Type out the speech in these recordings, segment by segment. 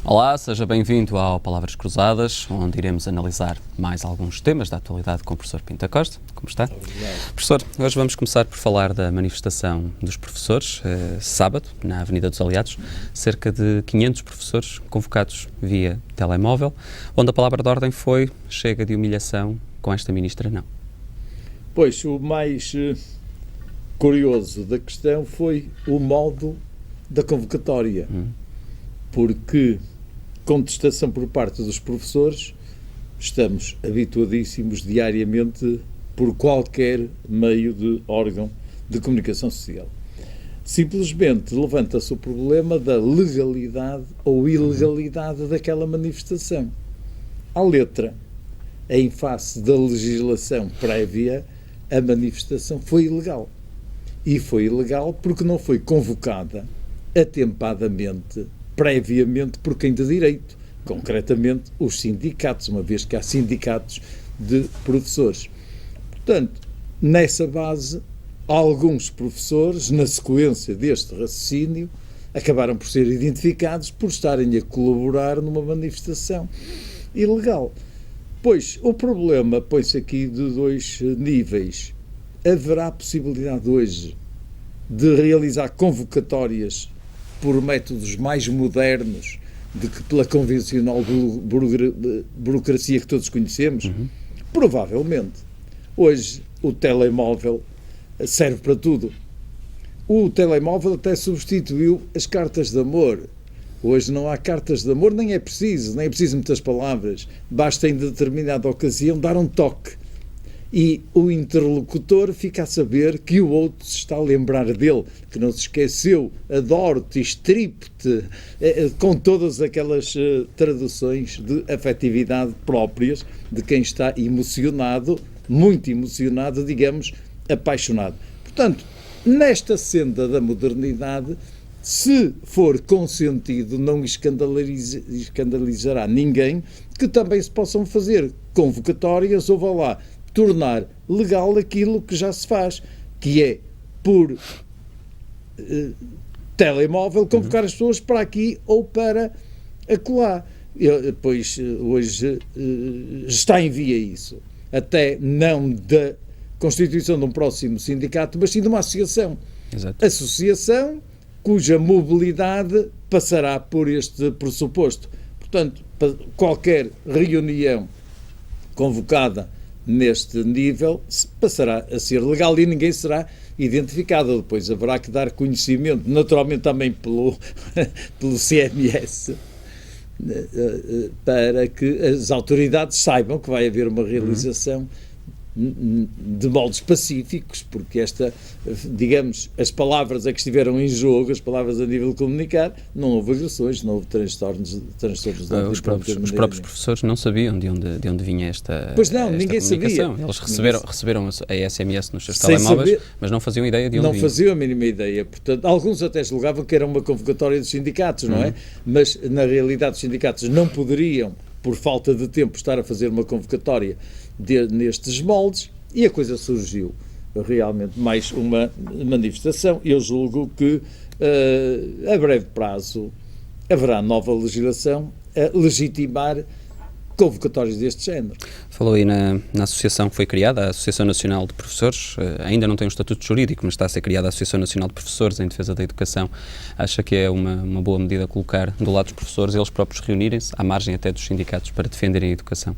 Olá, seja bem-vindo ao Palavras Cruzadas, onde iremos analisar mais alguns temas da atualidade com o professor Pinto Costa. Como está? Obrigado. Professor, hoje vamos começar por falar da manifestação dos professores, sábado, na Avenida dos Aliados, cerca de 500 professores convocados via telemóvel, onde a palavra de ordem foi chega de humilhação, com esta ministra não. Pois, o mais curioso da questão foi o modo da convocatória, porque contestação por parte dos professores estamos habituadíssimos diariamente por qualquer meio de órgão de comunicação social. Simplesmente levanta-se o problema da legalidade ou ilegalidade daquela manifestação. À letra, em face da legislação prévia, a manifestação foi ilegal. E foi ilegal porque não foi convocada atempadamente, previamente, por quem de direito, concretamente os sindicatos, uma vez que há sindicatos de professores. Portanto, nessa base, alguns professores, na sequência deste raciocínio, acabaram por ser identificados por estarem a colaborar numa manifestação ilegal. Pois, o problema põe-se aqui de dois níveis. Haverá possibilidade hoje de realizar convocatórias por métodos mais modernos do que pela convencional burocracia que todos conhecemos? Provavelmente. Hoje o telemóvel serve para tudo. O telemóvel até substituiu as cartas de amor. Hoje não há cartas de amor, nem é preciso muitas palavras. Basta em determinada ocasião dar um toque. E o interlocutor fica a saber que o outro se está a lembrar dele, que não se esqueceu, adoro-te, estripo-te, com todas aquelas traduções de afetividade próprias de quem está emocionado, muito emocionado, digamos, apaixonado. Portanto, nesta senda da modernidade, se for consentido, não escandalizará ninguém que também se possam fazer convocatórias ou vá lá tornar legal aquilo que já se faz, que é por telemóvel convocar as pessoas para aqui ou para acolá. Pois hoje está em via isso. Até não da constituição de um próximo sindicato, mas sim de uma associação. Exato. Associação cuja mobilidade passará por este pressuposto. Portanto, qualquer reunião convocada neste nível passará a ser legal e ninguém será identificado. Depois haverá que dar conhecimento, naturalmente também pelo CMS, para que as autoridades saibam que vai haver uma realização de moldes pacíficos, porque digamos, as palavras que estiveram em jogo, as palavras a nível de comunicar, não houve agressões, não houve transtornos os próprios professores não sabiam de onde vinha esta Pois não, esta ninguém comunicação. sabia. Eles receberam a SMS nos seus telemóveis, mas não faziam ideia de onde vinha. Não faziam a mínima ideia. Portanto, alguns até julgavam que era uma convocatória dos sindicatos, não é? Mas, na realidade, os sindicatos não poderiam, por falta de tempo, estar a fazer uma convocatória nestes moldes, e a coisa surgiu realmente mais uma manifestação. Eu julgo que a breve prazo haverá nova legislação a legitimar convocatórias deste género. Falou aí na associação que foi criada, a Associação Nacional de Professores, ainda não tem um estatuto jurídico, mas está a ser criada a Associação Nacional de Professores em defesa da educação. Acha que é uma boa medida colocar do lado dos professores, eles próprios reunirem-se, à margem até dos sindicatos, para defenderem a educação?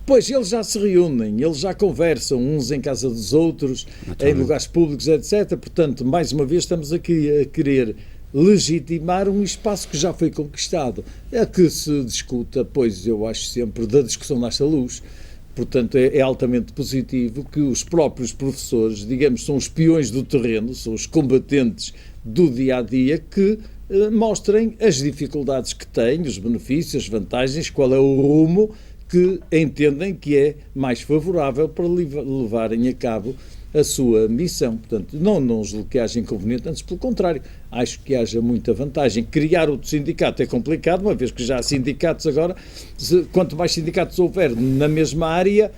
Pois, eles já se reúnem, eles já conversam uns em casa dos outros, em lugares públicos, etc. Portanto, mais uma vez estamos aqui a querer legitimar um espaço que já foi conquistado. É que se discuta, pois eu acho sempre, da discussão nasce a luz. Portanto, é altamente positivo que os próprios professores, digamos, são os peões do terreno, são os combatentes do dia-a-dia que mostrem as dificuldades que têm, os benefícios, as vantagens, qual é o rumo que entendem que é mais favorável para levarem a cabo a sua missão. Portanto, não julgo que haja inconveniente, antes pelo contrário, acho que haja muita vantagem. Criar outro sindicato é complicado, uma vez que já há sindicatos agora, quanto mais sindicatos houver na mesma área,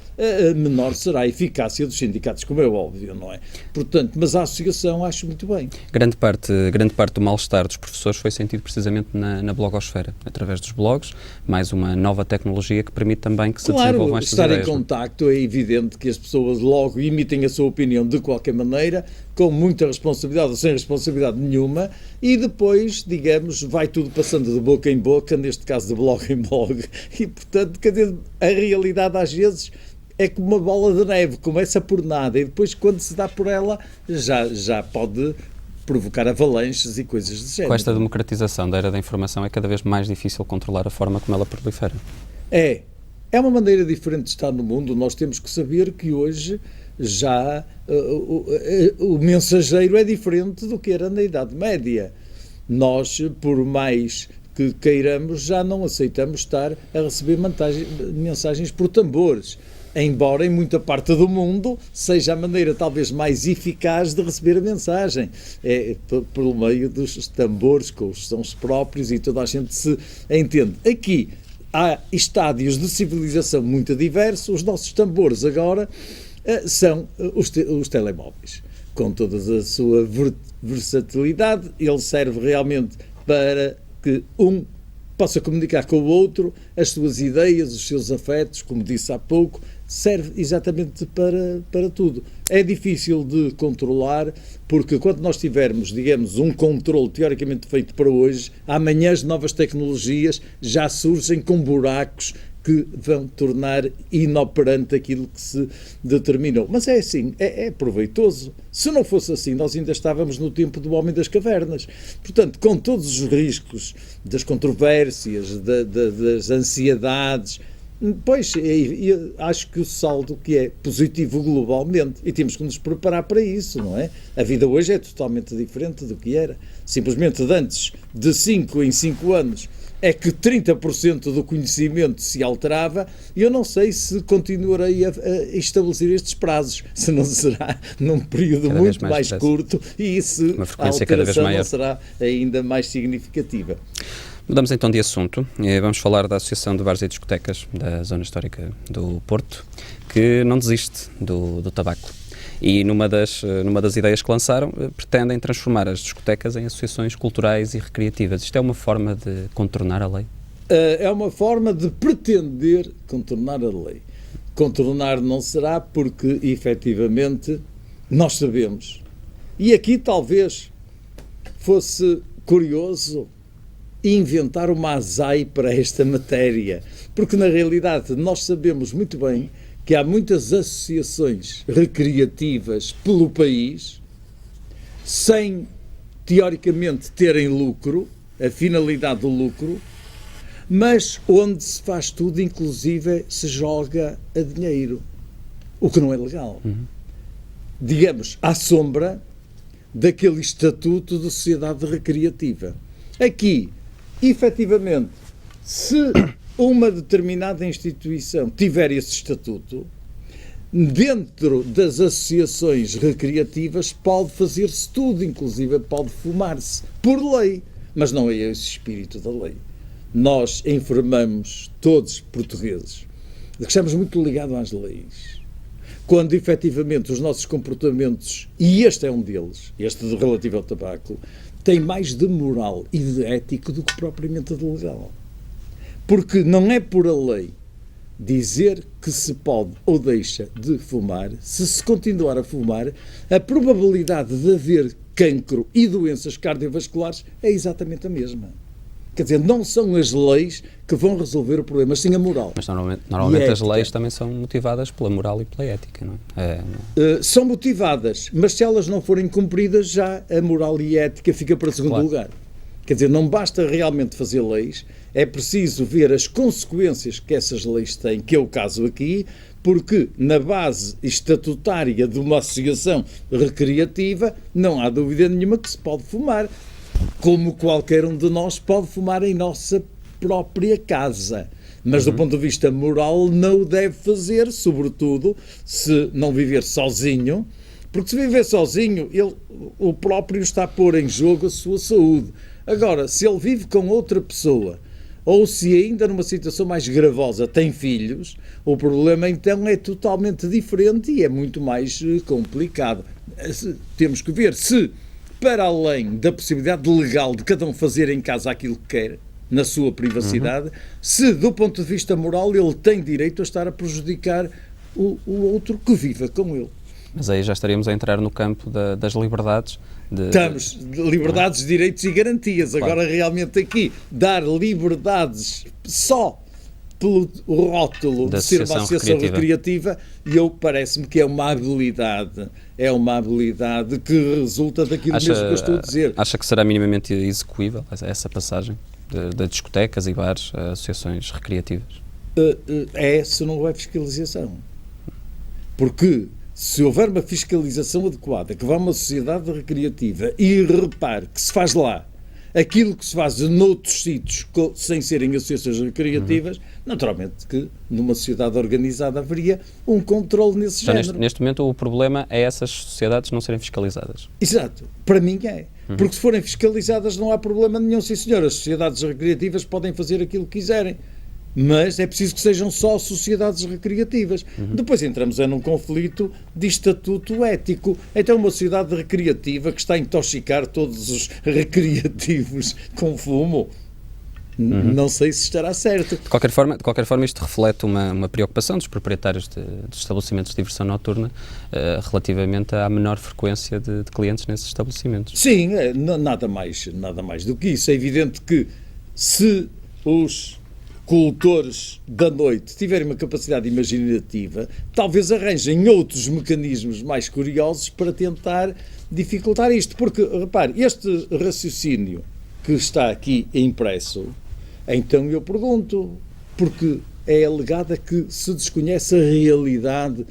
menor será a eficácia dos sindicatos, como é óbvio, não é? Portanto, mas a associação acho muito bem. Grande parte do mal-estar dos professores foi sentido precisamente na blogosfera, através dos blogs, mais uma nova tecnologia que permite também que se desenvolvam estas ideias. Estar em contacto é evidente que as pessoas logo emitem a sua opinião de qualquer maneira, com muita responsabilidade ou sem responsabilidade nenhuma, e depois, digamos, vai tudo passando de boca em boca, neste caso de blog em blog, e portanto, a realidade às vezes é como uma bola de neve, começa por nada e depois quando se dá por ela já pode provocar avalanches e coisas de género. Com esta democratização da era da informação é cada vez mais difícil controlar a forma como ela prolifera. É uma maneira diferente de estar no mundo. Nós temos que saber que hoje já o mensageiro é diferente do que era na Idade Média. Nós, por mais que queiramos, já não aceitamos estar a receber mensagens por tambores, embora em muita parte do mundo seja a maneira talvez mais eficaz de receber a mensagem, pelo meio dos tambores com os sons próprios e toda a gente se entende. Aqui há estádios de civilização muito diversos. Os nossos tambores agora são os telemóveis, com toda a sua versatilidade. Ele serve realmente para que um possa comunicar com o outro as suas ideias, os seus afetos, como disse há pouco, serve exatamente para tudo. É difícil de controlar, porque quando nós tivermos, digamos, um controle teoricamente feito para hoje, amanhã as novas tecnologias já surgem com buracos que vão tornar inoperante aquilo que se determinou. Mas é assim, é proveitoso. Se não fosse assim, nós ainda estávamos no tempo do homem das cavernas. Portanto, com todos os riscos das controvérsias, das ansiedades, pois, acho que o saldo que é positivo globalmente, e temos que nos preparar para isso, não é? A vida hoje é totalmente diferente do que era. Simplesmente de antes, de 5 em 5 anos, é que 30% do conhecimento se alterava, e eu não sei se continuarei a estabelecer estes prazos, se não será num período cada muito mais curto, e se a alteração não será ainda mais significativa. Mudamos então de assunto, vamos falar da Associação de Bares e Discotecas da Zona Histórica do Porto, que não desiste do tabaco. E numa das ideias que lançaram, pretendem transformar as discotecas em associações culturais e recreativas. Isto é uma forma de contornar a lei? É uma forma de pretender contornar a lei. Contornar não será, porque, efetivamente, nós sabemos. E aqui talvez fosse curioso inventar uma ASAI para esta matéria, porque na realidade nós sabemos muito bem que há muitas associações recreativas pelo país, sem, teoricamente, terem lucro, a finalidade do lucro, mas onde se faz tudo, inclusive se joga a dinheiro, o que não é legal. Digamos, à sombra daquele estatuto de sociedade recreativa. Aqui, efetivamente, se uma determinada instituição tiver esse estatuto, dentro das associações recreativas pode fazer-se tudo, inclusive pode fumar-se, por lei, mas não é esse espírito da lei. Nós informamos todos portugueses de que estamos muito ligados às leis, quando efetivamente os nossos comportamentos, e este é um deles, este relativo ao tabaco, tem mais de moral e de ético do que propriamente de legal. Porque não é por a lei dizer que se pode ou deixa de fumar, se continuar a fumar, a probabilidade de haver cancro e doenças cardiovasculares é exatamente a mesma. Quer dizer, não são as leis que vão resolver o problema, mas sim a moral. Mas normalmente as leis também são motivadas pela moral e pela ética, não é? São motivadas, mas se elas não forem cumpridas, já a moral e a ética fica para segundo lugar. Quer dizer, não basta realmente fazer leis, é preciso ver as consequências que essas leis têm, que é o caso aqui, porque na base estatutária de uma associação recreativa não há dúvida nenhuma que se pode fumar, como qualquer um de nós pode fumar em nossa própria casa. Mas do ponto de vista moral não o deve fazer, sobretudo se não viver sozinho, Porque se viver sozinho, o próprio está a pôr em jogo a sua saúde. Agora, se ele vive com outra pessoa, ou se ainda numa situação mais gravosa tem filhos, o problema então é totalmente diferente e é muito mais complicado. Temos que ver se, para além da possibilidade legal de cada um fazer em casa aquilo que quer, na sua privacidade, se do ponto de vista moral ele tem direito a estar a prejudicar o outro que viva com ele. Mas aí já estaríamos a entrar no campo das liberdades. Estamos, liberdades, direitos e garantias. Claro. Agora, realmente aqui, dar liberdades só pelo rótulo de ser uma associação recreativa, parece-me que é uma habilidade que resulta daquilo mesmo que eu estou a dizer. Acha que será minimamente execuível essa passagem de discotecas e bares a associações recreativas? Se não houver fiscalização. Porque se houver uma fiscalização adequada, que vá a uma sociedade recreativa e repare que se faz lá aquilo que se faz noutros sítios sem serem associações recreativas, naturalmente que numa sociedade organizada haveria um controle nesse género. Neste momento o problema é essas sociedades não serem fiscalizadas. Exato. Para mim é. Porque se forem fiscalizadas não há problema nenhum, sim senhor. As sociedades recreativas podem fazer aquilo que quiserem. Mas é preciso que sejam só sociedades recreativas. Depois entramos num conflito de estatuto ético. Então uma sociedade recreativa que está a intoxicar todos os recreativos com fumo, não sei se estará certo. De qualquer forma isto reflete uma preocupação dos proprietários dos estabelecimentos de diversão noturna relativamente à menor frequência de clientes nesses estabelecimentos. Sim, nada mais do que isso. É evidente que se os cultores da noite tiverem uma capacidade imaginativa, talvez arranjem outros mecanismos mais curiosos para tentar dificultar isto. Porque, repare, este raciocínio que está aqui impresso, então eu pergunto, porque é alegada que se desconhece a realidade.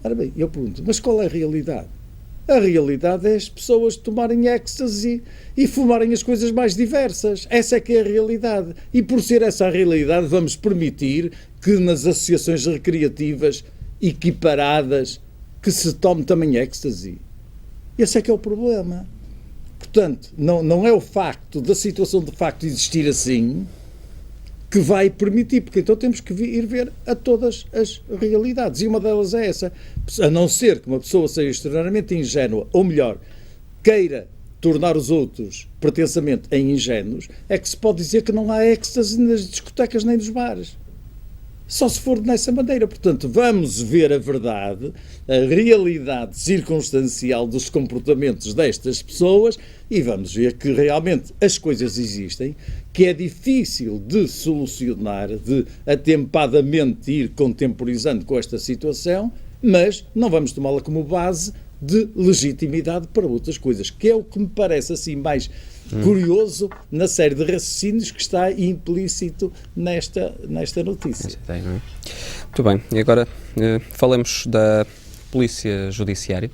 Ora bem, eu pergunto, mas qual é a realidade? A realidade é as pessoas tomarem êxtase e fumarem as coisas mais diversas. Essa é que é a realidade. E por ser essa a realidade, vamos permitir que nas associações recreativas equiparadas que se tome também êxtase. Esse é que é o problema. Portanto, não é o facto da situação de facto existir assim que vai permitir, porque então temos que ir ver a todas as realidades, e uma delas é essa, a não ser que uma pessoa seja extremamente ingênua, ou melhor, queira tornar os outros pretensamente em ingênuos, é que se pode dizer que não há êxtase nas discotecas nem nos bares. Só se for dessa maneira. Portanto, vamos ver a verdade, a realidade circunstancial dos comportamentos destas pessoas e vamos ver que realmente as coisas existem, que é difícil de solucionar, de atempadamente ir contemporizando com esta situação, mas não vamos tomá-la como base de legitimidade para outras coisas, que é o que me parece assim mais curioso na série de raciocínios que está implícito nesta notícia. Muito bem, e agora falamos da Polícia Judiciária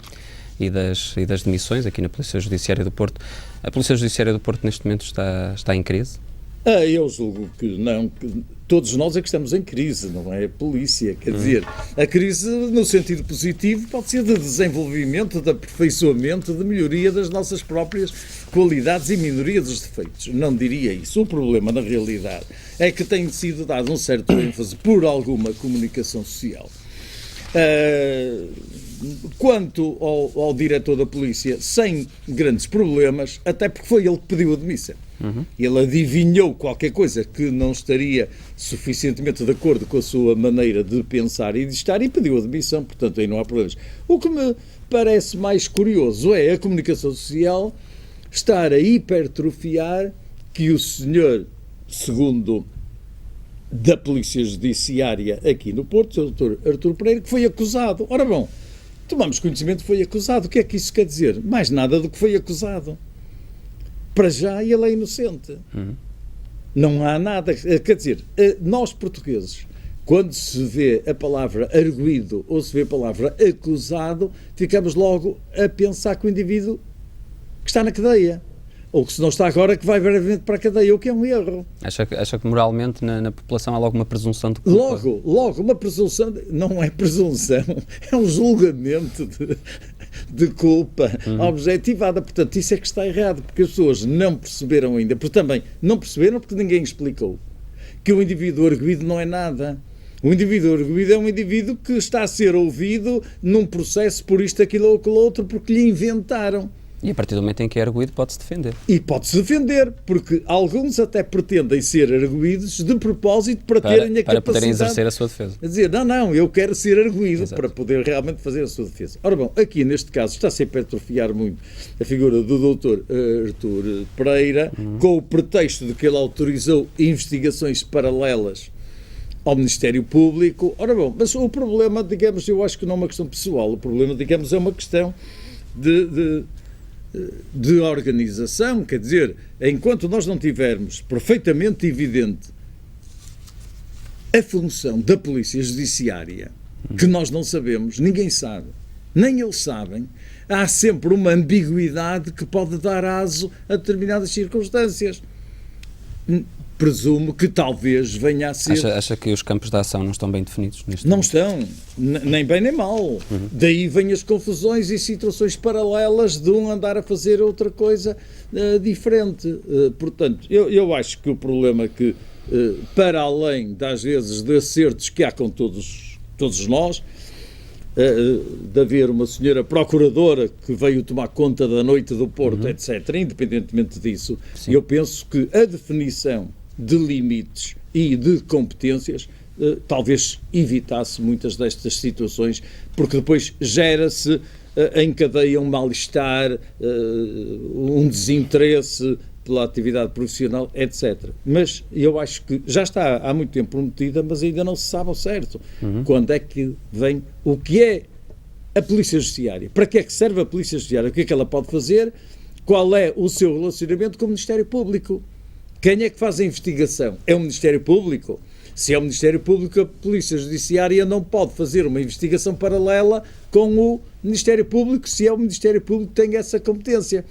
e das demissões aqui na Polícia Judiciária do Porto. A Polícia Judiciária do Porto neste momento está em crise? Eu julgo que não, que todos nós é que estamos em crise, não é a polícia, quer dizer, a crise no sentido positivo pode ser de desenvolvimento, de aperfeiçoamento, de melhoria das nossas próprias qualidades e minoria dos defeitos, não diria isso. O problema na realidade é que tem sido dado um certo ênfase por alguma comunicação social. Quanto ao diretor da polícia, sem grandes problemas, até porque foi ele que pediu a demissão. Ele adivinhou qualquer coisa que não estaria suficientemente de acordo com a sua maneira de pensar e de estar e pediu a demissão, portanto aí não há problemas. O que me parece mais curioso é a comunicação social estar a hipertrofiar que o senhor, segundo da Polícia Judiciária aqui no Porto, o Dr. Artur Pereira, que foi acusado. Ora bom, tomamos conhecimento que foi acusado. O que é que isso quer dizer? Mais nada do que foi acusado. Para já ele é inocente. Não há nada. Quer dizer, nós portugueses, quando se vê a palavra arguido ou se vê a palavra acusado, ficamos logo a pensar que o indivíduo que está na cadeia. ou que se não está agora, que vai brevemente para a cadeia, o que é um erro. Acha que moralmente na população há logo uma presunção de culpa? Logo, uma presunção, não é presunção, é um julgamento de culpa objetivada. Portanto, isso é que está errado, porque as pessoas não perceberam ainda, porque também não perceberam porque ninguém explicou que o indivíduo arguido não é nada. O indivíduo arguido é um indivíduo que está a ser ouvido num processo por isto, aquilo ou aquilo outro, porque lhe inventaram. E a partir do momento em que é arguido pode-se defender. E pode-se defender, porque alguns até pretendem ser arguidos de propósito para terem a para capacidade... poderem exercer a sua defesa. A dizer, não, eu quero ser arguido. Exato. Para poder realmente fazer a sua defesa. Ora bom, aqui neste caso está-se a hipertrofiar muito a figura do Dr. Artur Pereira, com o pretexto de que ele autorizou investigações paralelas ao Ministério Público. Ora bom, mas o problema, digamos, eu acho que não é uma questão pessoal, o problema, digamos, é uma questão de organização, quer dizer, enquanto nós não tivermos perfeitamente evidente a função da Polícia Judiciária, que nós não sabemos, ninguém sabe, nem eles sabem, há sempre uma ambiguidade que pode dar aso a determinadas circunstâncias. Presumo que talvez venha a ser... Acha que os campos de ação não estão bem definidos neste Não momento? estão, nem bem nem mal. Daí vêm as confusões e situações paralelas de um andar a fazer outra coisa diferente. Portanto, eu acho que o problema é que, para além das vezes de acertos que há com todos nós, de haver uma senhora procuradora que veio tomar conta da noite do Porto, etc., independentemente disso, Sim. eu penso que a definição de limites e de competências talvez evitasse muitas destas situações, porque depois gera-se em cadeia um mal-estar, um desinteresse pela atividade profissional, etc. Mas eu acho que já está há muito tempo prometida, mas ainda não se sabe ao certo quando é que vem, o que é a Polícia Judiciária, para que é que serve a Polícia Judiciária, o que é que ela pode fazer, qual é o seu relacionamento com o Ministério Público. Quem é que faz a investigação? É o Ministério Público? Se é o Ministério Público, a Polícia Judiciária não pode fazer uma investigação paralela com o Ministério Público, se é o Ministério Público que tem essa competência.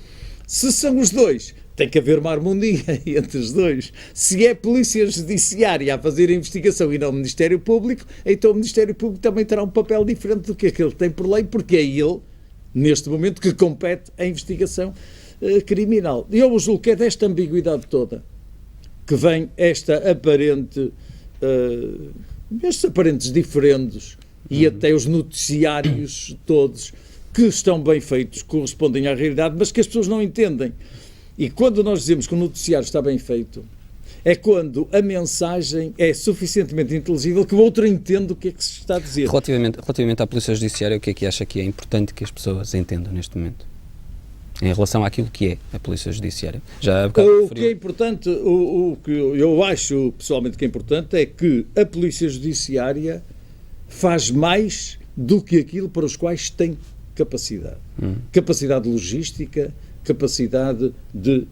Se são os dois, tem que haver uma harmonia entre os dois. Se é a Polícia Judiciária a fazer a investigação e não o Ministério Público, então o Ministério Público também terá um papel diferente do que aquele que tem por lei, porque é ele, neste momento, que compete a investigação criminal. E eu julgo que é desta ambiguidade toda que vem estes aparentes diferendos e até os noticiários todos que estão bem feitos, correspondem à realidade, mas que as pessoas não entendem. E quando nós dizemos que o noticiário está bem feito, é quando a mensagem é suficientemente inteligível que o outro entende o que é que se está a dizer. Relativamente à Polícia Judiciária, o que é que acha que é importante que as pessoas entendam neste momento? Em relação àquilo que é a Polícia Judiciária. O que é importante, o que eu acho pessoalmente que é importante é que a Polícia Judiciária faz mais do que aquilo para os quais tem capacidade. Capacidade logística, capacidade de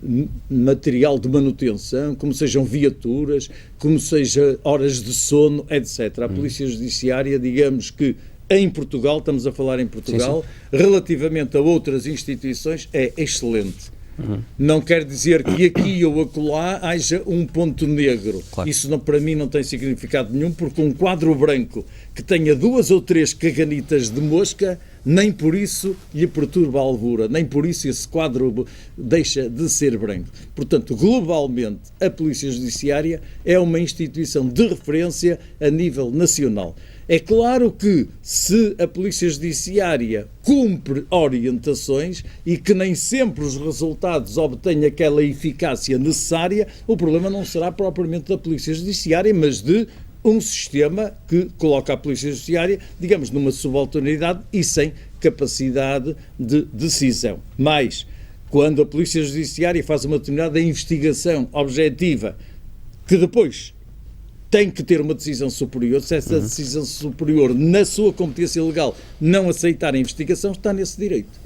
material de manutenção, como sejam viaturas, como seja horas de sono, etc. A Polícia Judiciária, digamos que em Portugal, estamos a falar em Portugal, sim. Relativamente a outras instituições, é excelente. Não quer dizer que aqui ou acolá haja um ponto negro. Claro. Isso não, para mim não tem significado nenhum, porque um quadro branco que tenha 2 ou 3 caganitas de mosca, nem por isso lhe perturba a alvura, nem por isso esse quadro deixa de ser branco. Portanto, globalmente, a Polícia Judiciária é uma instituição de referência a nível nacional. É claro que se a Polícia Judiciária cumpre orientações e que nem sempre os resultados obtêm aquela eficácia necessária, o problema não será propriamente da Polícia Judiciária, mas de um sistema que coloca a Polícia Judiciária, digamos, numa subalternidade e sem capacidade de decisão. Mas, quando a Polícia Judiciária faz uma determinada investigação objetiva, que depois tem que ter uma decisão superior, se essa decisão superior, na sua competência legal, não aceitar a investigação, está nesse direito.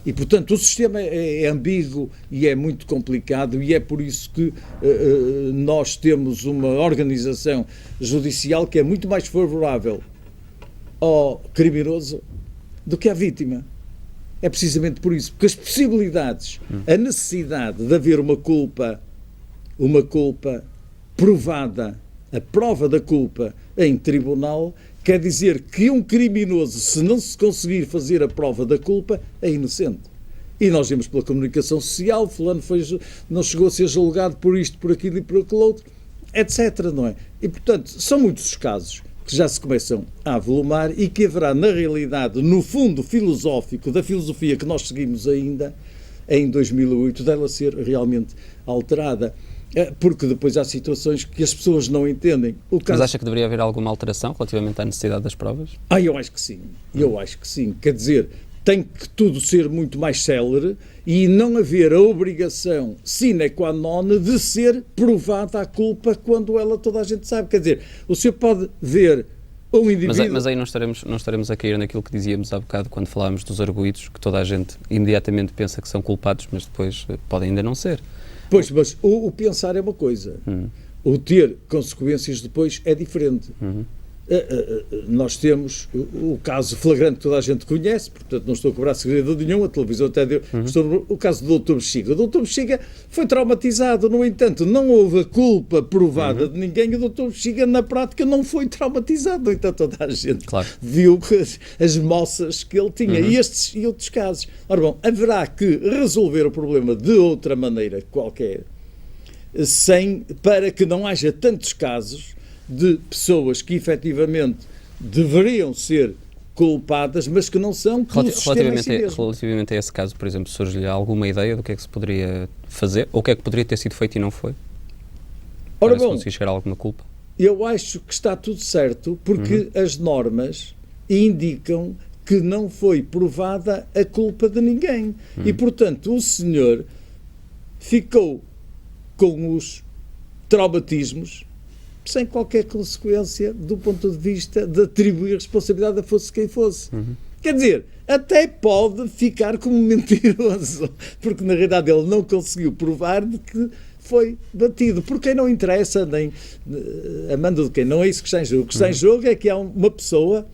E, portanto, o sistema é ambíguo e é muito complicado, e é por isso que nós temos uma organização judicial que é muito mais favorável ao criminoso do que à vítima. é precisamente por isso, porque as possibilidades, a necessidade de haver uma culpa provada, a prova da culpa em tribunal, quer dizer que um criminoso, se não se conseguir fazer a prova da culpa, é inocente. E nós vimos pela comunicação social, fulano não chegou a ser julgado por isto, por aquilo e por aquele outro, etc. Não é? E, portanto, são muitos os casos que já se começam a avolumar e que haverá, na realidade, no fundo filosófico, da filosofia que nós seguimos ainda, em 2008, dela ser realmente alterada. Porque depois há situações que as pessoas não entendem. Mas acha que deveria haver alguma alteração relativamente à necessidade das provas? Eu acho que sim. Eu acho que sim. Quer dizer, tem que tudo ser muito mais célere e não haver a obrigação sine qua non de ser provada a culpa quando ela toda a gente sabe. Quer dizer, o senhor pode ver um indivíduo... Mas aí não estaremos a cair naquilo que dizíamos há bocado quando falámos dos arguidos, que toda a gente imediatamente pensa que são culpados, mas depois podem ainda não ser. Pois, mas o pensar é uma coisa. O ter consequências depois é diferente. Nós temos o caso flagrante que toda a gente conhece, portanto não estou a cobrar segredo nenhum, a televisão até deu, sobre o caso do Dr. Bexiga. O Dr. Bexiga foi traumatizado, no entanto, não houve a culpa provada de ninguém, o Dr. Bexiga na prática não foi traumatizado, no entanto toda a gente viu as moças que ele tinha, e estes e outros casos. Ora bom, haverá que resolver o problema de outra maneira qualquer, para que não haja tantos casos de pessoas que efetivamente deveriam ser culpadas, mas que não são pelo sistema em si mesmo. Relativamente a esse caso, por exemplo, surge-lhe alguma ideia do que é que se poderia fazer, ou o que é que poderia ter sido feito e não foi? Ora para se bom, conseguir chegar a alguma culpa? Eu acho que está tudo certo, porque as normas indicam que não foi provada a culpa de ninguém. E, portanto, o senhor ficou com os traumatismos sem qualquer consequência do ponto de vista de atribuir responsabilidade a fosse quem fosse. Quer dizer, até pode ficar como mentiroso, porque na realidade ele não conseguiu provar de que foi batido. Por quem não interessa, nem a mando de quem, não é isso que está em jogo. O que está em jogo é que há uma pessoa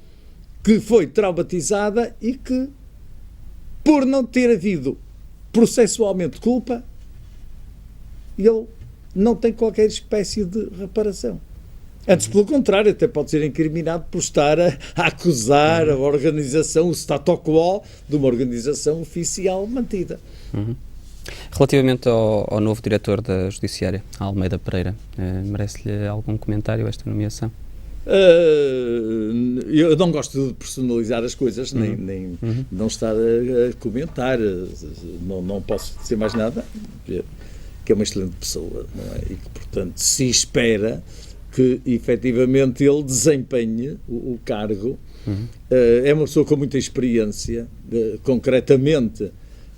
que foi traumatizada e que, por não ter havido processualmente culpa, ele não tem qualquer espécie de reparação. Antes, pelo contrário, até pode ser incriminado por estar a acusar a organização, o status quo de uma organização oficial mantida. Relativamente ao novo diretor da Judiciária, Almeida Pereira, merece-lhe algum comentário esta nomeação? Eu não gosto de personalizar as coisas, nem não estar a comentar. Não posso dizer mais nada, que é uma excelente pessoa, não é? E que, portanto, se espera que, efetivamente, ele desempenhe o cargo. É uma pessoa com muita experiência, concretamente,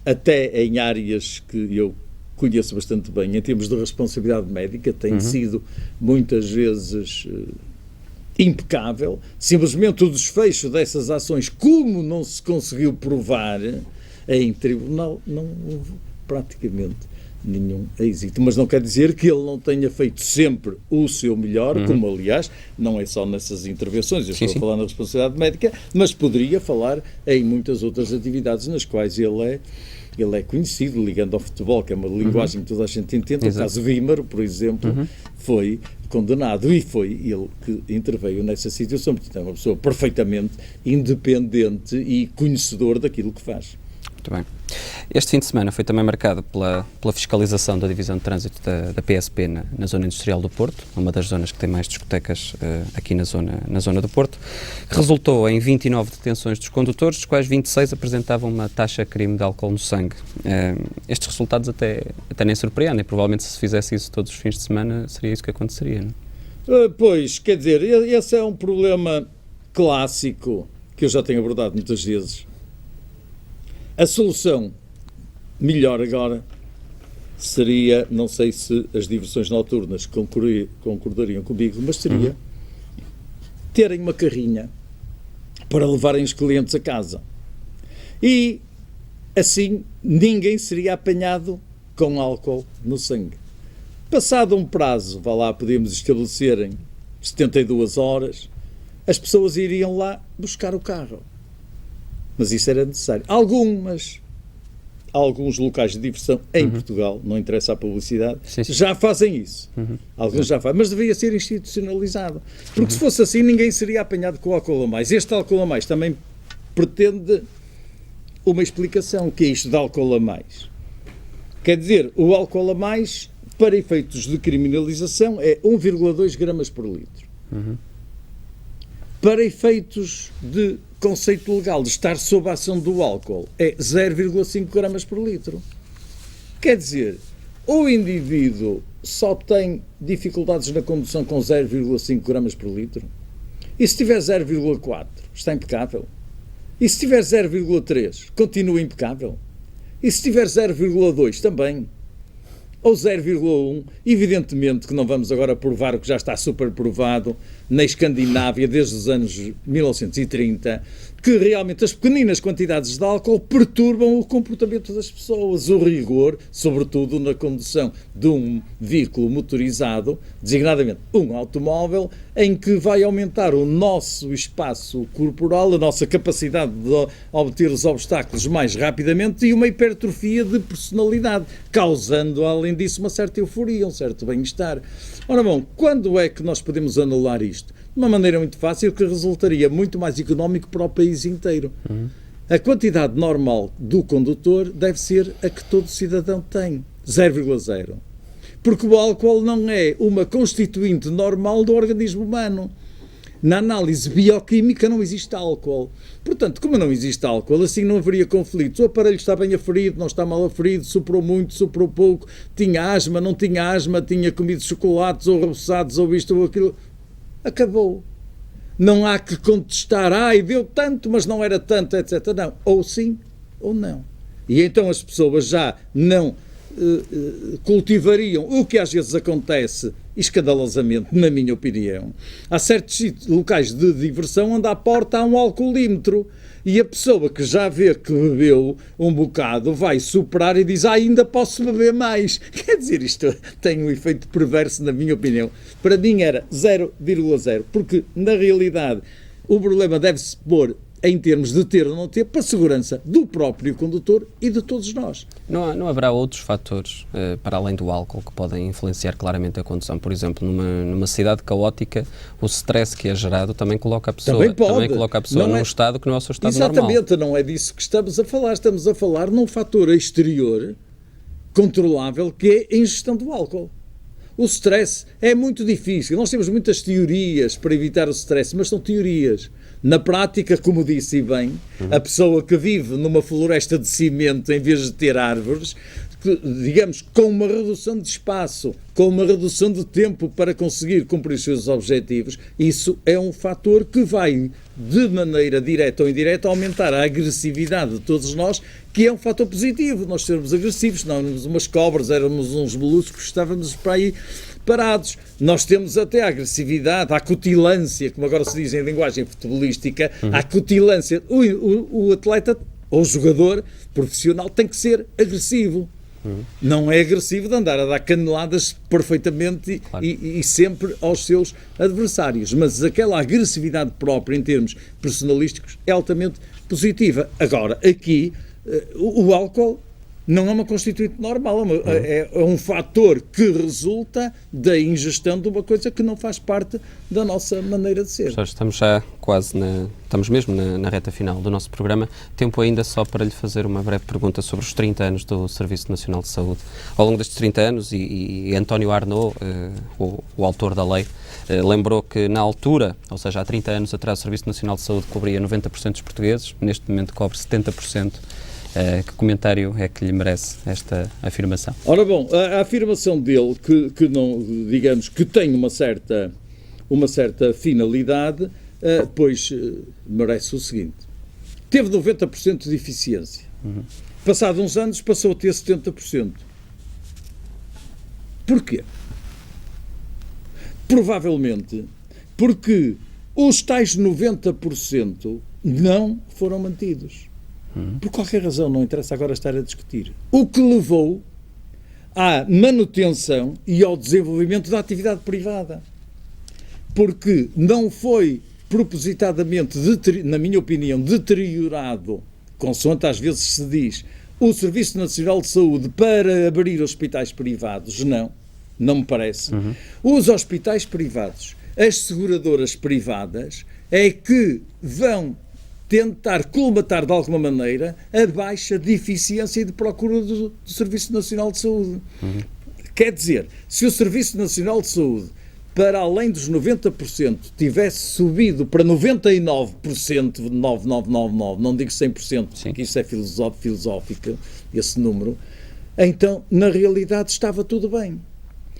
até em áreas que eu conheço bastante bem, em termos de responsabilidade médica, tem sido, muitas vezes, impecável. Simplesmente o desfecho dessas ações, como não se conseguiu provar em tribunal, não houve praticamente nenhum êxito, mas não quer dizer que ele não tenha feito sempre o seu melhor, como aliás, não é só nessas intervenções, eu estou a falar na responsabilidade médica, mas poderia falar em muitas outras atividades nas quais ele é conhecido, ligando ao futebol, que é uma linguagem que toda a gente entende. O caso Vímaro, por exemplo, foi condenado e foi ele que interveio nessa situação, portanto é uma pessoa perfeitamente independente e conhecedor daquilo que faz. Muito bem. Este fim de semana foi também marcado pela fiscalização da divisão de trânsito da PSP na zona industrial do Porto, uma das zonas que tem mais discotecas aqui na zona do Porto, que resultou em 29 detenções dos condutores, dos quais 26 apresentavam uma taxa crime de álcool no sangue. Estes resultados até nem surpreendem, provavelmente se fizesse isso todos os fins de semana seria isso que aconteceria, não é? Pois, quer dizer, esse é um problema clássico que eu já tenho abordado muitas vezes. A solução melhor agora seria, não sei se as diversões noturnas concordariam comigo, mas seria terem uma carrinha para levarem os clientes a casa. E assim ninguém seria apanhado com álcool no sangue. Passado um prazo, podemos estabelecer em 72 horas, as pessoas iriam lá buscar o carro. Mas isso era necessário. Alguns locais de diversão em Portugal, não interessa a publicidade, Sim. já fazem isso. Alguns já fazem, mas devia ser institucionalizado. Porque se fosse assim, ninguém seria apanhado com o álcool a mais. Este álcool a mais também pretende uma explicação, que é isto de álcool a mais. Quer dizer, o álcool a mais, para efeitos de criminalização, é 1,2 gramas por litro. Para efeitos de conceito legal de estar sob a ação do álcool, é 0,5 gramas por litro. Quer dizer, o indivíduo só tem dificuldades na condução com 0,5 gramas por litro? E se tiver 0,4, está impecável? E se tiver 0,3, continua impecável? E se tiver 0,2, também? Ou 0,1, evidentemente que não vamos agora provar o que já está super provado na Escandinávia desde os anos 1930, que realmente as pequeninas quantidades de álcool perturbam o comportamento das pessoas, o rigor, sobretudo na condução de um veículo motorizado, designadamente um automóvel, em que vai aumentar o nosso espaço corporal, a nossa capacidade de obter os obstáculos mais rapidamente e uma hipertrofia de personalidade, causando, além disso, uma certa euforia, um certo bem-estar. Ora bom, quando é que nós podemos anular isto? De uma maneira muito fácil, que resultaria muito mais económico para o país inteiro. A quantidade normal do condutor deve ser a que todo cidadão tem, 0,0. Porque o álcool não é uma constituinte normal do organismo humano. Na análise bioquímica não existe álcool. Portanto, como não existe álcool, assim não haveria conflitos. O aparelho está bem aferido, não está mal aferido, soprou muito, soprou pouco, tinha asma, não tinha asma, tinha comido chocolates ou reboçados ou isto ou aquilo. Acabou. Não há que contestar, deu tanto, mas não era tanto, etc. Não. Ou sim, ou não. E então as pessoas já não cultivariam o que às vezes acontece escandalosamente, na minha opinião. Há certos locais de diversão onde à porta há um alcoolímetro e a pessoa que já vê que bebeu um bocado vai soprar e diz, ainda posso beber mais. Quer dizer, isto tem um efeito perverso, na minha opinião. Para mim era 0,0, porque na realidade o problema deve-se pôr em termos de ter ou não ter, para a segurança do próprio condutor e de todos nós. Não haverá outros fatores, para além do álcool, que podem influenciar claramente a condução? Por exemplo, numa cidade caótica, o stress que é gerado também coloca a pessoa, num estado que não é o seu estado normal. Exatamente, não é disso que estamos a falar. Estamos a falar num fator exterior controlável, que é a ingestão do álcool. O stress é muito difícil. Nós temos muitas teorias para evitar o stress, mas são teorias. Na prática, como disse bem, a pessoa que vive numa floresta de cimento em vez de ter árvores, digamos, com uma redução de espaço, com uma redução de tempo para conseguir cumprir os seus objetivos, isso é um fator que vai, de maneira direta ou indireta, aumentar a agressividade de todos nós, que é um fator positivo. Nós sermos agressivos, não éramos umas cobras, éramos uns moluscos, estávamos para aí parados. Nós temos até a agressividade, a acutilância, como agora se diz em linguagem futebolística, a acutilância. O atleta ou o jogador profissional tem que ser agressivo. Não é agressivo de andar a dar caneladas perfeitamente e sempre aos seus adversários, mas aquela agressividade própria em termos personalísticos é altamente positiva. Agora, aqui, o álcool não é uma constituinte normal, é um fator que resulta da ingestão de uma coisa que não faz parte da nossa maneira de ser. Estamos já quase estamos mesmo na reta final do nosso programa. Tempo ainda só para lhe fazer uma breve pergunta sobre os 30 anos do Serviço Nacional de Saúde. Ao longo destes 30 anos, e António Arnaud, o autor da lei, lembrou que na altura, ou seja, há 30 anos atrás, o Serviço Nacional de Saúde cobria 90% dos portugueses, neste momento cobre 70%. Que comentário é que lhe merece esta afirmação? Ora bom, a afirmação dele, que não, digamos, que tem uma certa finalidade, pois merece o seguinte. Teve 90% de eficiência. Passados uns anos passou a ter 70%. Porquê? Provavelmente porque os tais 90% não foram mantidos. Por qualquer razão, não interessa agora estar a discutir. O que levou à manutenção e ao desenvolvimento da atividade privada. Porque não foi propositadamente, na minha opinião, deteriorado consoante às vezes se diz, o Serviço Nacional de Saúde para abrir hospitais privados, não me parece. Os hospitais privados, as seguradoras privadas, é que vão tentar colmatar de alguma maneira a baixa de eficiência e de procura do Serviço Nacional de Saúde. Quer dizer, se o Serviço Nacional de Saúde, para além dos 90%, tivesse subido para 99%, 9999, não digo 100%, porque isso é filosófico, esse número, então, na realidade, estava tudo bem.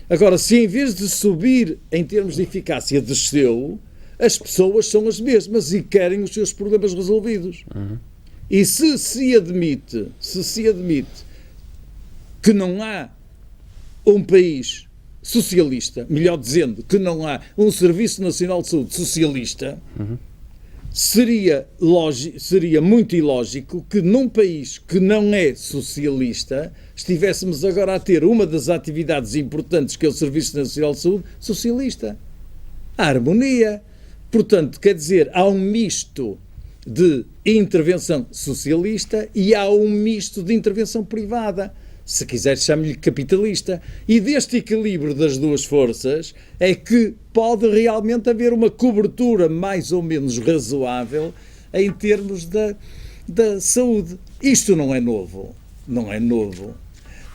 Agora, se em vez de subir em termos de eficácia, desceu, as pessoas são as mesmas e querem os seus problemas resolvidos. E se se admite que não há um país socialista, melhor dizendo, que não há um Serviço Nacional de Saúde socialista, seria muito ilógico que num país que não é socialista estivéssemos agora a ter uma das atividades importantes que é o Serviço Nacional de Saúde socialista. A harmonia. Portanto, quer dizer, há um misto de intervenção socialista e há um misto de intervenção privada. Se quiser, chame-lhe capitalista. E deste equilíbrio das duas forças é que pode realmente haver uma cobertura mais ou menos razoável em termos da saúde. Isto não é novo. Não é novo.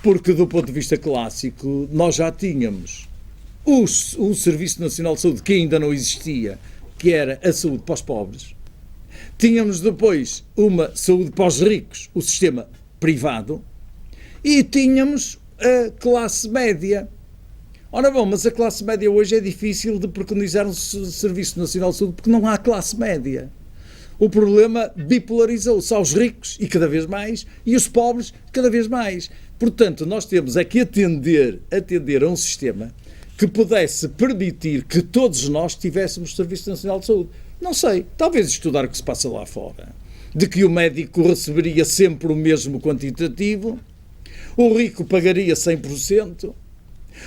Porque, do ponto de vista clássico, nós já tínhamos um Serviço Nacional de Saúde que ainda não existia, que era a saúde para os pobres. Tínhamos depois uma saúde para os ricos, o sistema privado, e tínhamos a classe média. Ora bom, mas a classe média hoje é difícil de preconizar um Serviço Nacional de Saúde porque não há classe média. O problema bipolarizou-se aos ricos, e cada vez mais, e os pobres, cada vez mais. Portanto, nós temos é que atender a um sistema que pudesse permitir que todos nós tivéssemos Serviço Nacional de Saúde. Não sei, talvez estudar o que se passa lá fora. De que o médico receberia sempre o mesmo quantitativo, o rico pagaria 100%,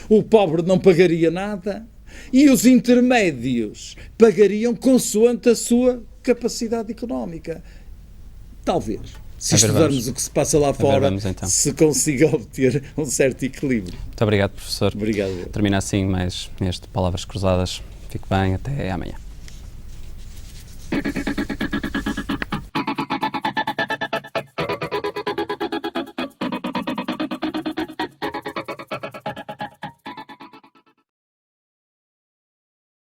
o pobre não pagaria nada, e os intermédios pagariam consoante a sua capacidade económica. Talvez. Se estudarmos o que se passa lá fora, então, se consiga obter um certo equilíbrio. Muito obrigado, professor. Obrigado. Termina assim mais este Palavras Cruzadas. Fique bem, até amanhã.